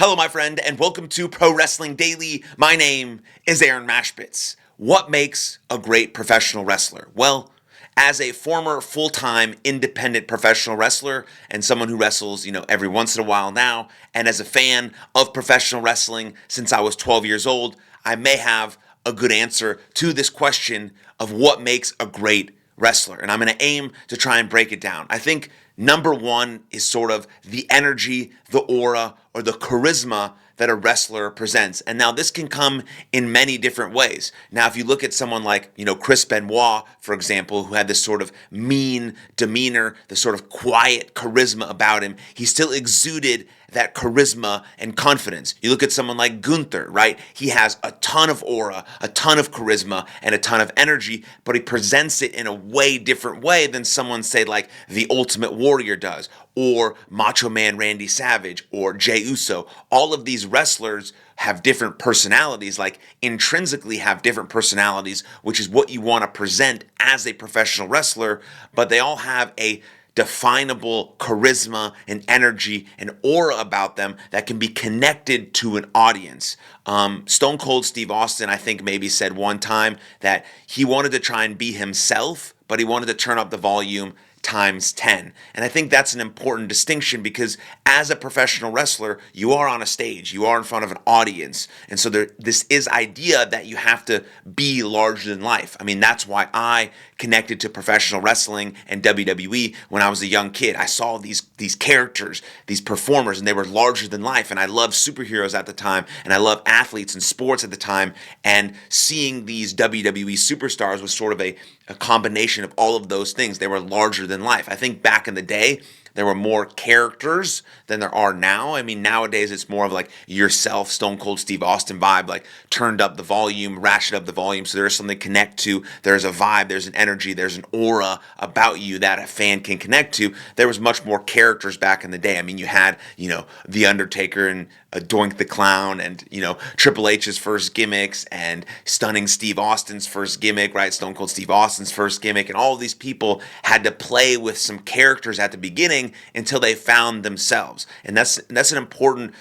Hello, my friend, and welcome to Pro Wrestling Daily. My name is Aaron Machbitz. What makes a great professional wrestler? Well, as a former full-time independent professional wrestler and someone who wrestles, every once in a while now, and as a fan of professional wrestling since I was 12 years old, I may have a good answer to this question of what makes a great wrestler. And I'm going to aim to try and break it down. I think number one is sort of the energy, the aura, or the charisma that a wrestler presents. And now this can come in many different ways. Now, if you look at someone like, Chris Benoit, for example, who had this sort of mean demeanor, this sort of quiet charisma about him, he still exuded that charisma and confidence. You look at someone like Gunther, right? He has a ton of aura, a ton of charisma, and a ton of energy, but he presents it in a way different way than someone, say, like the Ultimate Warrior does, or Macho Man Randy Savage, or Jey Uso. All of these wrestlers have different personalities, like intrinsically have different personalities, which is what you want to present as a professional wrestler, but they all have a definable charisma and energy and aura about them that can be connected to an audience. Stone Cold Steve Austin, I think, maybe said one time that he wanted to try and be himself, but he wanted to turn up the volume times 10. And I think that's an important distinction because as a professional wrestler, you are on a stage, you are in front of an audience. And so this is idea that you have to be larger than life. I mean, that's why I connected to professional wrestling and WWE when I was a young kid. I saw these characters, these performers, and they were larger than life. And I loved superheroes at the time, and I loved athletes and sports at the time. And seeing these WWE superstars was sort of a combination of all of those things. They were larger than life. I think back in the day, there were more characters than there are now. I mean, nowadays it's more of like yourself, Stone Cold Steve Austin vibe, like turned up the volume, ratcheted up the volume, so there's something to connect to. There's a vibe, there's an energy, there's an aura about you that a fan can connect to. There was much more characters back in the day. I mean, you had, The Undertaker and Doink the Clown and, Triple H's first gimmicks and Stunning Steve Austin's first gimmick, right? Stone Cold Steve Austin's first gimmick. And all of these people had to play with some characters at the beginning until they found themselves. And that's an important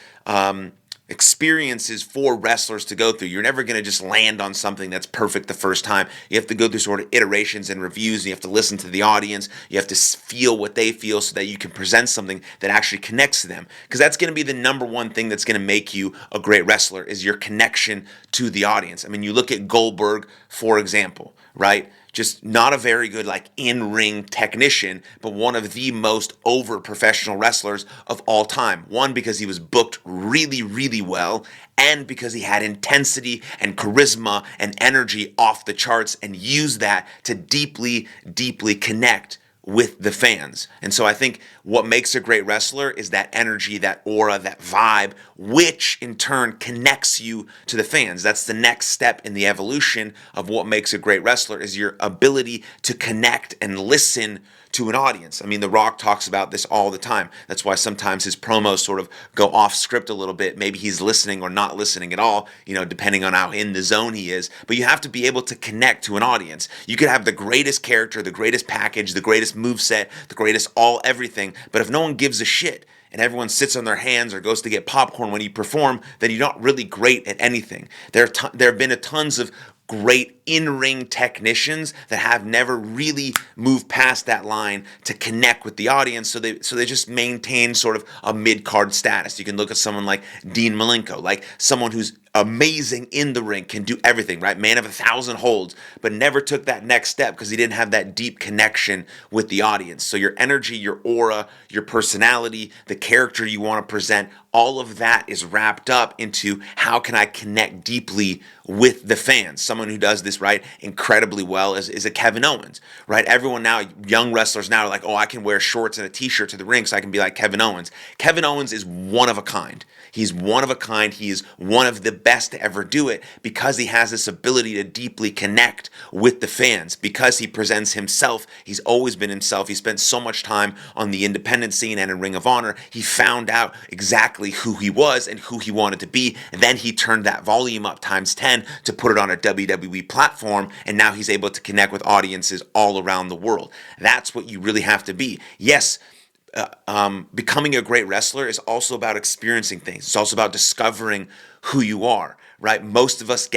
experiences for wrestlers to go through. You're never going to just land on something that's perfect the first time. You have to go through sort of iterations and reviews. You have to listen to the audience. You have to feel what they feel so that you can present something that actually connects to them. Because that's going to be the number one thing that's going to make you a great wrestler is your connection to the audience. I mean, you look at Goldberg, for example, right? Just not a very good in-ring technician, but one of the most over professional wrestlers of all time. One, because he was booked really, really well, and because he had intensity and charisma and energy off the charts and used that to deeply, deeply connect with the fans. And so I think what makes a great wrestler is that energy, that aura, that vibe, which in turn connects you to the fans. That's the next step in the evolution of what makes a great wrestler is your ability to connect and listen to an audience. I mean, The Rock talks about this all the time. That's why sometimes his promos sort of go off script a little bit. Maybe he's listening or not listening at all, depending on how in the zone he is. But you have to be able to connect to an audience. You could have the greatest character, the greatest package, the greatest moveset, the greatest everything. But if no one gives a shit and everyone sits on their hands or goes to get popcorn when you perform, then you're not really great at anything. There have been tons of great in-ring technicians that have never really moved past that line to connect with the audience, so they just maintain sort of a mid-card status. You can look at someone like Dean Malenko, like someone who's amazing in the ring, can do everything, right? Man of 1,000 holds, but never took that next step because he didn't have that deep connection with the audience. So your energy, your aura, your personality, the character you want to present, all of that is wrapped up into how can I connect deeply with the fans. Someone who does this, right, incredibly well is a Kevin Owens, right? Everyone now, young wrestlers now are like, oh, I can wear shorts and a t-shirt to the ring so I can be like Kevin Owens. Kevin Owens is one of a kind. He's one of a kind. He is one of the best to ever do it because he has this ability to deeply connect with the fans. Because he presents himself, he's always been himself. He spent so much time on the independent scene and in Ring of Honor. He found out exactly who he was and who he wanted to be. And then he turned that volume up times 10 to put it on a WWE platform. And now he's able to connect with audiences all around the world. That's what you really have to be. Yes, becoming a great wrestler is also about experiencing things. It's also about discovering who you are, right? Most of us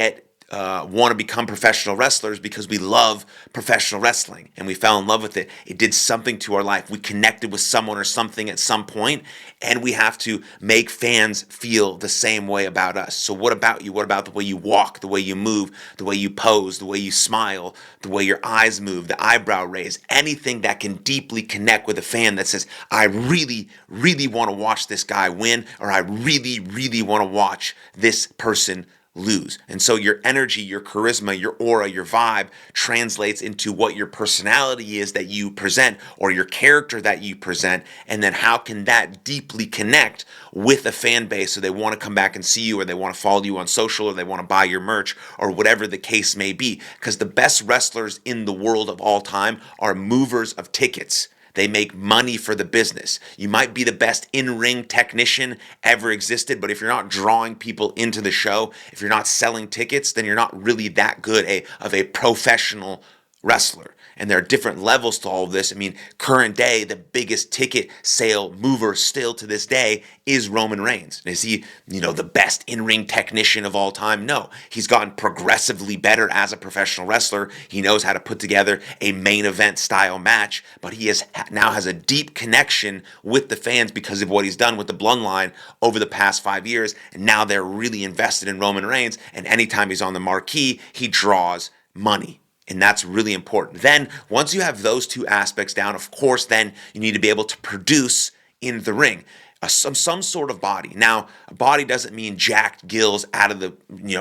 want to become professional wrestlers because we love professional wrestling and we fell in love with it. It did something to our life. We connected with someone or something at some point, and we have to make fans feel the same way about us. So what about you? What about the way you walk, the way you move, the way you pose, the way you smile, the way your eyes move, the eyebrow raise, anything that can deeply connect with a fan that says, I really, really want to watch this guy win, or I really, really want to watch this person lose. And so your energy, your charisma, your aura, your vibe translates into what your personality is that you present, or your character that you present. And then how can that deeply connect with a fan base so they want to come back and see you, or they want to follow you on social, or they want to buy your merch, or whatever the case may be. Because the best wrestlers in the world of all time are movers of tickets. They make money for the business. You might be the best in-ring technician ever existed, but if you're not drawing people into the show, if you're not selling tickets, then you're not really that good of a professional wrestler. And there are different levels to all of this. I mean, current day, the biggest ticket sale mover still to this day is Roman Reigns. Is he, the best in-ring technician of all time? No. He's gotten progressively better as a professional wrestler. He knows how to put together a main event style match, but he now has a deep connection with the fans because of what he's done with the Bloodline over the past 5 years. And now they're really invested in Roman Reigns. And anytime he's on the marquee, he draws money. And that's really important. Then, once you have those two aspects down, of course, then you need to be able to produce in the ring. Some sort of body. Now, a body doesn't mean jacked gills out of the,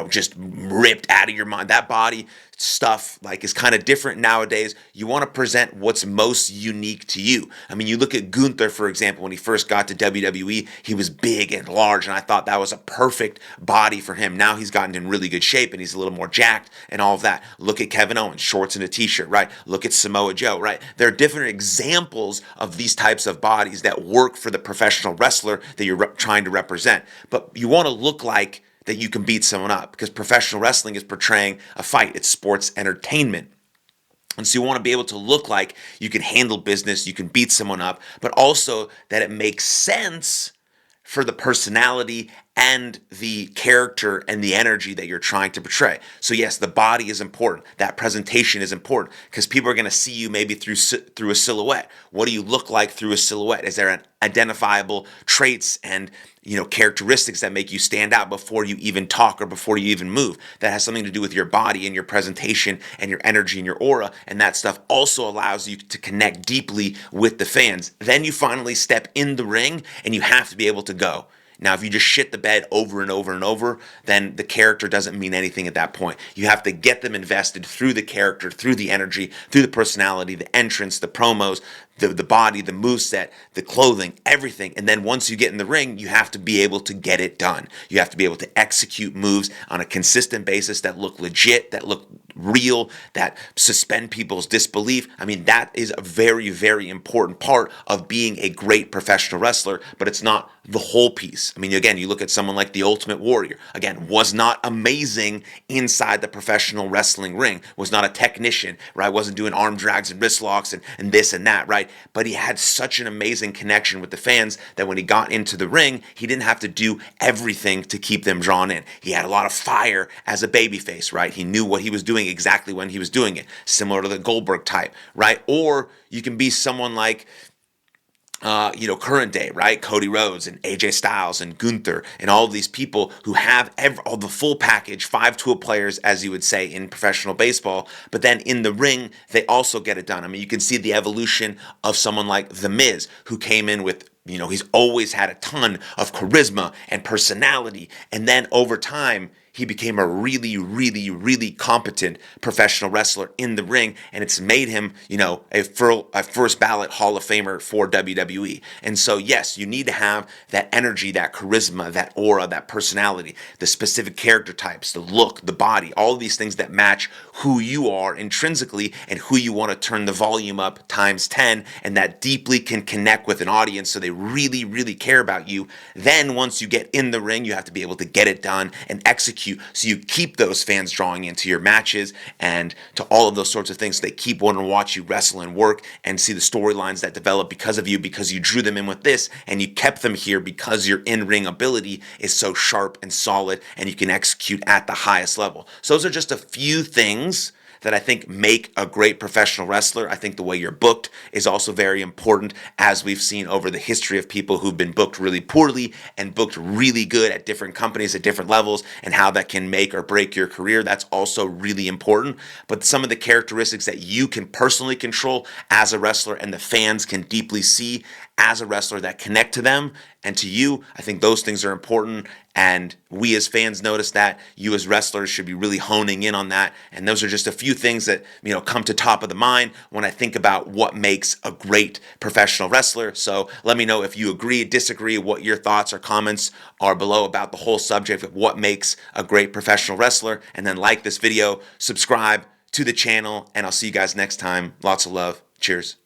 just ripped out of your mind. That body stuff is kind of different nowadays. You want to present what's most unique to you. I mean, you look at Gunther, for example, when he first got to WWE, he was big and large, and I thought that was a perfect body for him. Now he's gotten in really good shape, and he's a little more jacked and all of that. Look at Kevin Owens, shorts and a t-shirt, right? Look at Samoa Joe, right? There are different examples of these types of bodies that work for the professional wrestler that you're trying to represent. But you want to look like that you can beat someone up, because professional wrestling is portraying a fight. It's sports entertainment. And so you want to be able to look like you can handle business, you can beat someone up, but also that it makes sense for the personality and the character and the energy that you're trying to portray. So yes, the body is important. That presentation is important because people are going to see you maybe through a silhouette. What do you look like through a silhouette? Is there an identifiable traits and characteristics that make you stand out before you even talk or before you even move? That has something to do with your body and your presentation and your energy and your aura, and that stuff also allows you to connect deeply with the fans. Then you finally step in the ring and you have to be able to go. Now, if you just shit the bed over and over and over, then the character doesn't mean anything at that point. You have to get them invested through the character, through the energy, through the personality, the entrance, the promos, the body, the moveset, the clothing, everything. And then once you get in the ring, you have to be able to get it done. You have to be able to execute moves on a consistent basis that look legit, that look real, that suspend people's disbelief. I mean, that is a very, very important part of being a great professional wrestler, but it's not the whole piece. I mean, again, you look at someone like the Ultimate Warrior, again, was not amazing inside the professional wrestling ring, was not a technician, right? Wasn't doing arm drags and wrist locks and this and that, right? But he had such an amazing connection with the fans that when he got into the ring, he didn't have to do everything to keep them drawn in. He had a lot of fire as a babyface, right? He knew what he was doing exactly when he was doing it, similar to the Goldberg type, right? Or you can be someone like current day, right? Cody Rhodes and AJ Styles and Gunther and all of these people who have all the full package, 5-tool players, as you would say in professional baseball, but then in the ring, they also get it done. I mean, you can see the evolution of someone like The Miz, who came in with, he's always had a ton of charisma and personality, and then over time, he became a really, really, really competent professional wrestler in the ring, and it's made him, a first ballot Hall of Famer for WWE. And so, yes, you need to have that energy, that charisma, that aura, that personality, the specific character types, the look, the body, all of these things that match who you are intrinsically and who you want to turn the volume up times 10, and that deeply can connect with an audience so they really, really care about you. Then once you get in the ring, you have to be able to get it done and execute so you keep those fans drawing into your matches and to all of those sorts of things. So they keep wanting to watch you wrestle and work and see the storylines that develop because of you, because you drew them in with this and you kept them here because your in-ring ability is so sharp and solid and you can execute at the highest level. So those are just a few things that I think make a great professional wrestler. I think the way you're booked is also very important, as we've seen over the history of people who've been booked really poorly and booked really good at different companies at different levels, and how that can make or break your career. That's also really important. But some of the characteristics that you can personally control as a wrestler and the fans can deeply see as a wrestler that connect to them and to you, I think those things are important. And we as fans notice that. You as wrestlers should be really honing in on that. And those are just a few things that, come to top of the mind when I think about what makes a great professional wrestler. So let me know if you agree, disagree, what your thoughts or comments are below about the whole subject of what makes a great professional wrestler. And then like this video, subscribe to the channel, and I'll see you guys next time. Lots of love. Cheers.